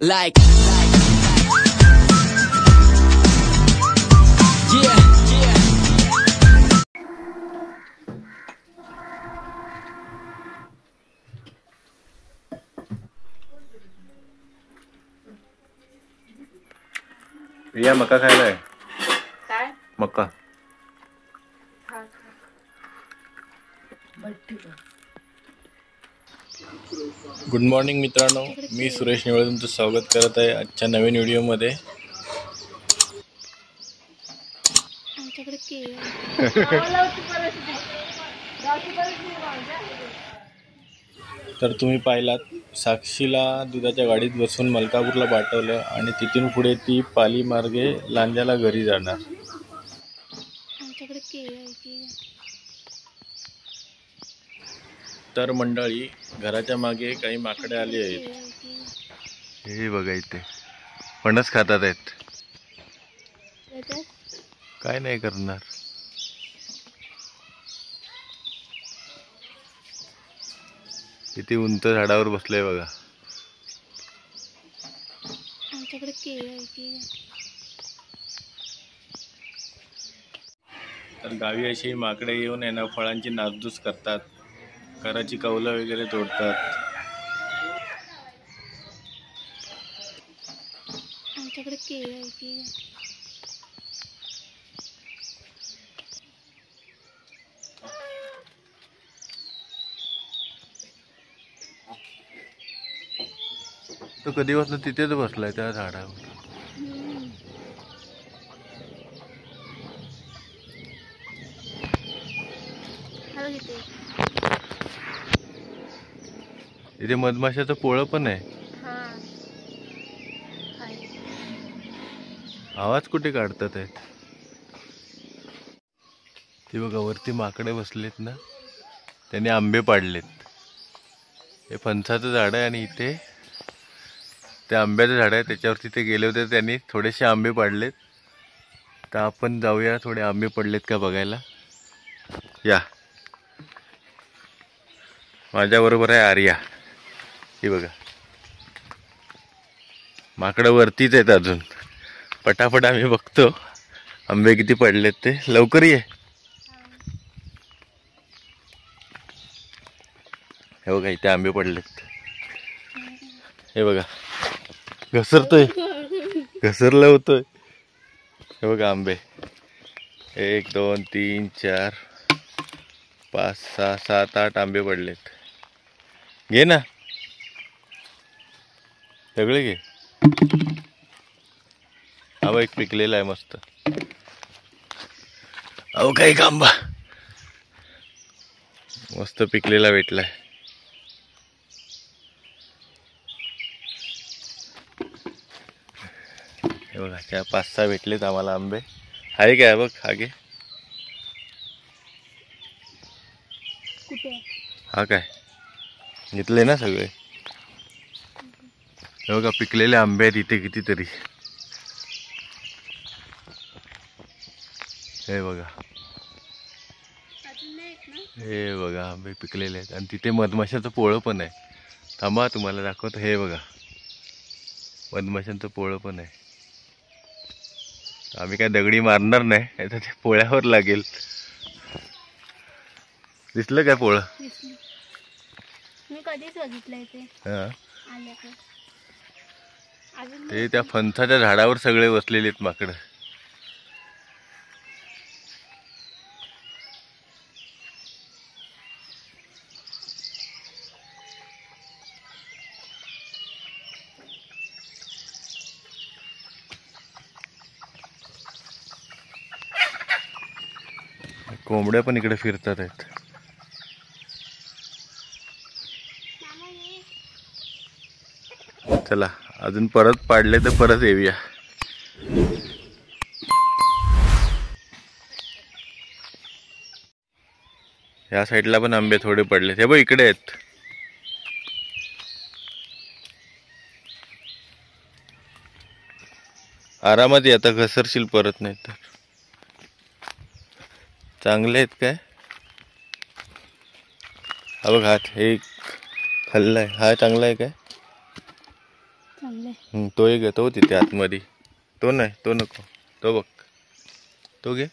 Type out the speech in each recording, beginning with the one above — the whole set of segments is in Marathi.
Like yeah, yeah. रिया मका खायला आहे काय मका गुड मॉर्निंग मित्रांनो, मी सुरेश निवळे तुमचं स्वागत करत आहे आजच्या नवीन व्हिडिओमध्ये. आमच्याकडे तर तुम्ही पाहिलात, साक्षीला दुधाच्या गाडीत बसून मलकापूरला पाठवलं आणि तिथून पुढे ती पाली मार्गे लांजाला घरी जाणार. आमच्याकडे तर मंडळी, घराच्या मागे काही माकडे आली आहेत. हे बघा, इथे फणस खातात आहेत. काय नाही करणार. किती उंच झाडावर बसलंय बघा. आमच्याकडे तर गावी अशी माकडे येऊन आहे ना, फळांची नासधूस करतात, घराची कौलं वगैरे तोडतात. आमच्याकडे तो कधीपासून तिथेच बसलाय त्या झाडावर. इथे मधमाशाचं पोळं पण आहे. आवाज कुठे काढतात आहेत ते बघा. वरती माकडे बसलेत ना, त्यांनी आंबे पाडलेत. हे फणसाचं झाड आहे आणि इथे ते आंब्याचं झाड आहे, त्याच्यावरती ते गेले होते, त्यांनी थोडेसे आंबे पाडलेत. तर आपण जाऊया, थोडे आंबे पडलेत का बघायला. या, माझ्याबरोबर आहे आर्या. हे बघा, माकडं वरतीच आहेत अजून. पटापट आम्ही बघतो आंबे किती पडलेत ते. लवकर ये. हे बघा, इथे आंबे पडलेत. हे बघा, घसरतोय, घसरला होतोय. हे बघा आंबे. 1 2 3 4 5 6 7 8 आंबे पडलेत. घे ना, सगळे घे. हा एक पिकलेला आहे मस्त. अहो, काही आंबा मस्त पिकलेला भेटलाय. हे बघा, त्या 5-6 भेटलेत आम्हाला आंबे. आहे काय बघ, आगे हा काय घेतले ना सगळे. हे बघा, पिकलेले आंबे आहेत इथे कितीतरी. हे बघा, हे बघा आंबे पिकलेले आहेत. आणि तिथे मधमाशाचं पोळं पण आहे. थांबा, तुम्हाला दाखवतो. हे बघा, मधमाशांचं पोळं पण आहे. आम्ही काय दगडी मारणार नाही, नाही तर ते पोळ्यावर लागेल. दिसलं काय पोळं? मी कधीच बघितलंय ते. ते त्या फणसाच्या झाडावर सगळे बसलेले आहेत माकडं. कोंबड्या पण इकडे फिरतात आहेत. चला, अजून परत पाडले तर परत येऊया. या साईडला पण आंबे थोडे पडले. हे बघ, इकडे आहेत. आरामात ये, आता घसरशील परत. नाही तर चांगले आहेत काय. हा बघ, हात हे खाल्लाय. हा चांगला आहे काय? चांगले. तो एक तो तिथे आतमध्ये. तो नाही, तो नको, तो बघ, तो घे,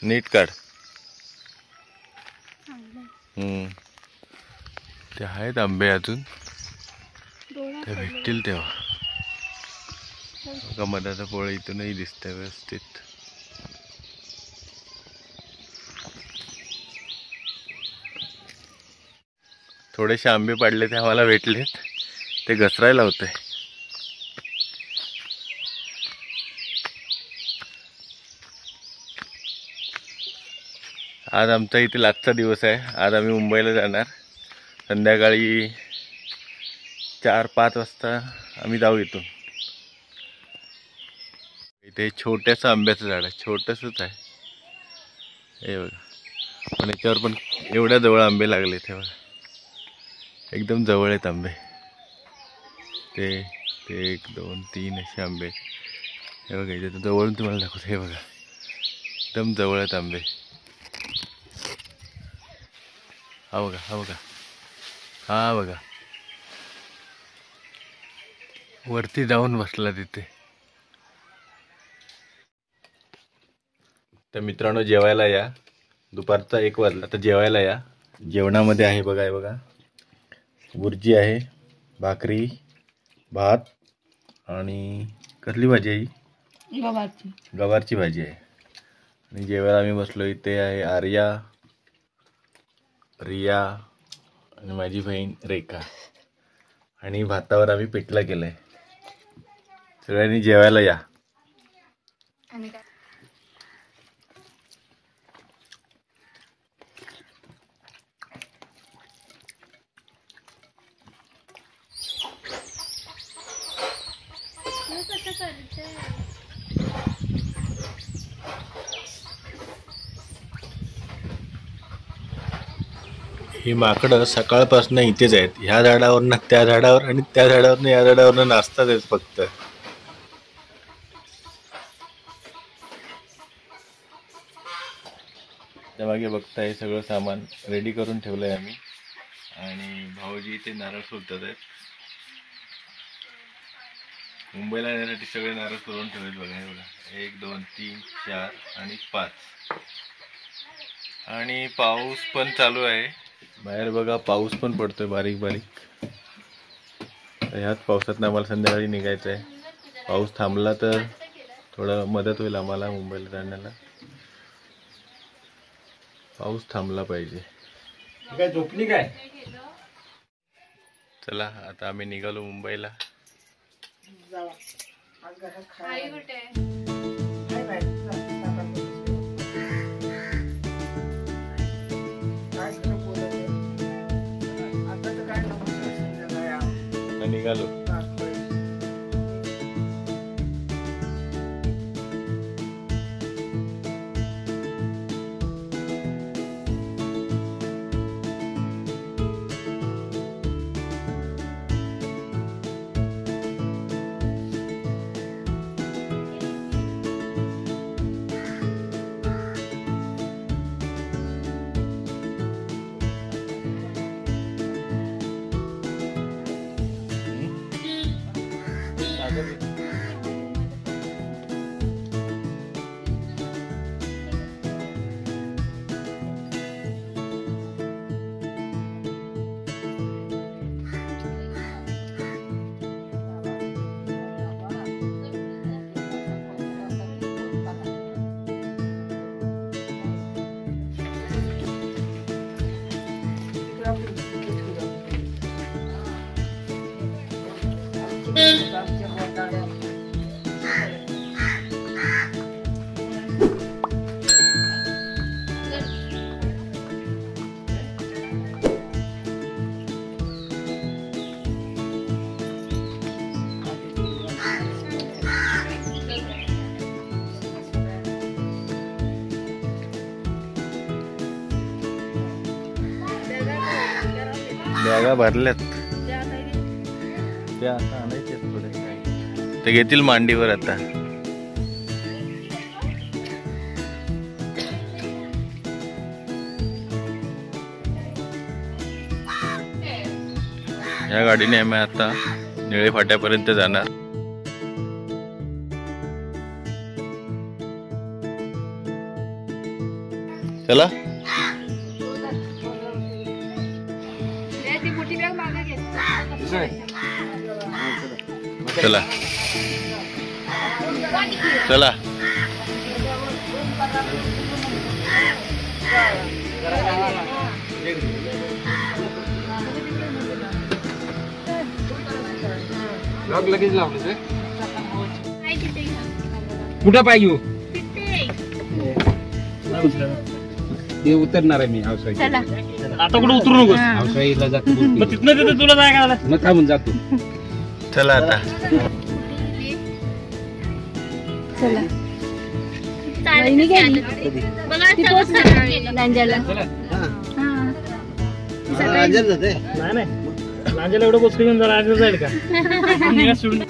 नीट काढ. चांगलं. ते आहेत आंबे अजून, डोळा ते भेटतील तेव्हा. बघा मधाचा पोळा इथूनही दिसतंय व्यवस्थित. थोडेसे आंबे पाडले ते आम्हाला भेटलेत, ते घसरायला होते. आज आमचा इथे लास्टचा दिवस आहे. आज आम्ही मुंबईला जाणार. संध्याकाळी 4-5 वाजता आम्ही जाऊ इथून. इथे छोट्याचं आंब्याचं झाड आहे, छोटंसंच आहे हे बघा. पण याच्यावर पण एवढ्या जवळ आंबे लागले ते बघा, एकदम जवळ आहेत आंबे. ते 1, 2, 3 असे आंबे हे बघा. इथे जवळून तुम्हाला दाखवतो, हे बघा एकदम जवळ आहेत आंबे. हा बघा, हा बघा, हा बघा, वरती जाऊन बसला तिथे. तर मित्रांनो, जेवायला या. दुपारचा 1 वाजला, तर जेवायला या. जेवणामध्ये आहे बघा, हे बघा, बुर्जी आहे, भाकरी, भात आणि कसली भाजी आहे ही? गवारची भाजी आहे. आणि जेवायला आम्ही बसलो. इथे आहे आर्या, रिया आणि माझी बहीण रेखा. आणि भातावर आम्ही पिठलं केलंय. सगळ्यांनी जेवायला या. ही माकडं सकाळपासून इथेच आहेत. ह्या झाडावरनं त्या झाडावर आणि त्या झाडावरनं या झाडावरनं नाचतात आहेत फक्त. त्यामागे बघताय सगळं सामान रेडी करून ठेवलंय आम्ही. आणि भाऊजी इथे नारळ सोलतात आहेत. मुंबईला येण्यासाठी सगळे नारळ सोलून ठेवलेत बघा. हे बघा, 1, 2, 3, 4 आणि 5. आणि पाऊस पण चालू आहे बाहेर बघा. पाऊस पण पडतोय बारीक बारीक. ह्याच पावसात आम्हाला संध्याकाळी निघायचं आहे. पाऊस थांबला तर थोडं मदत होईल आम्हाला मुंबईला जाण्याला. पाऊस थांबला पाहिजे. काय झोपली काय? चला आता आम्ही निघालो मुंबईला. आई कुठे? निघालो. बॅगा भरल्यात. ते आता आणायचे थोडे. ते घेतील मांडीवर आता. ह्या गाडीने आम्ही आता निळे फाट्यापर्यंत जाणार. चला चला चला. लॉक लगेच लावलं ते. कुठं पाय घेऊ ते उतरणार आहे मी आवसाई. आता कुठे उतरू नकोस. आवसाईला जातो मग तिथनं तिथे तुला जाय का मग थांबून जातो. चला आता. चला वहिनी गेली ती पोहोचली लांजाला. नाही नाही लांजेला एवढं गोष्टी घेऊन जरा आज जाईल का सोडून.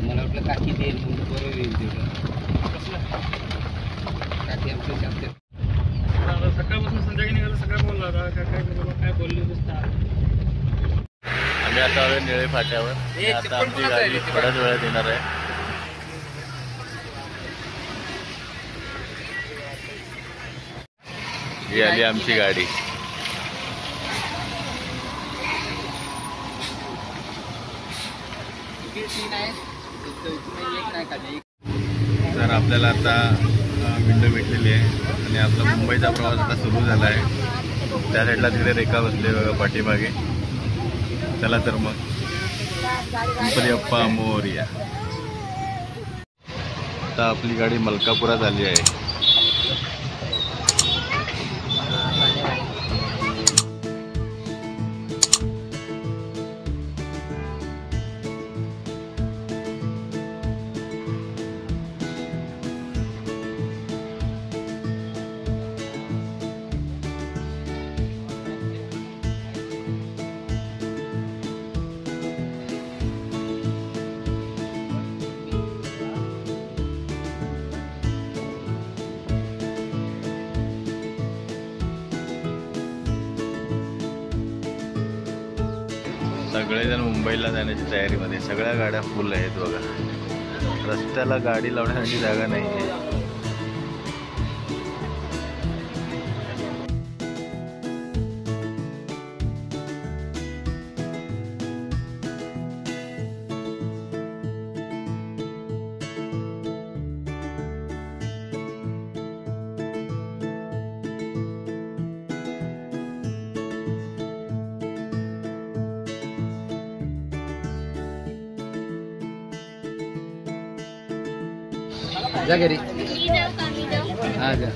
मला वाटलं काकी देईल बरोबर येईल तेवढं. काकी आमच्या शब्द सकाळपासून संध्याकाळी निघालं. सकाळ बोलला होता काय बोलले आम्ही आता आलो निळे फाट्यावर. आता आमची गाडी थोड्याच वेळात येणार आहे. ही आली आमची गाडी. तर आपल्याला आता विंडो भेटलेली आहे आणि आपला मुंबईचा प्रवास आता सुरू झाला आहे. त्या साईडला तिथे रेखा बसले बघा पाठीमागे. चला तर मग गणपती मोरया. आता आपली गाडी मलकापुरात आली आहे. सगळेजण मुंबईला जाण्याच्या तयारीमध्ये. सगळ्या गाड्या फुल आहेत बघा. रस्त्याला गाडी लावण्यासाठी जागा नाही आहे. जा घरी. हा जा.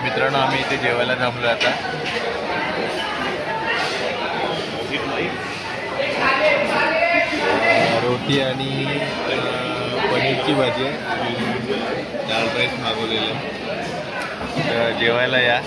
मित्रांनो आम्ही इथे जेवायला थांबलो आता. रोटी आणि पनीरची भाजी आहे, दाल राईस मागवलेलं आहे. तर जेवायला या.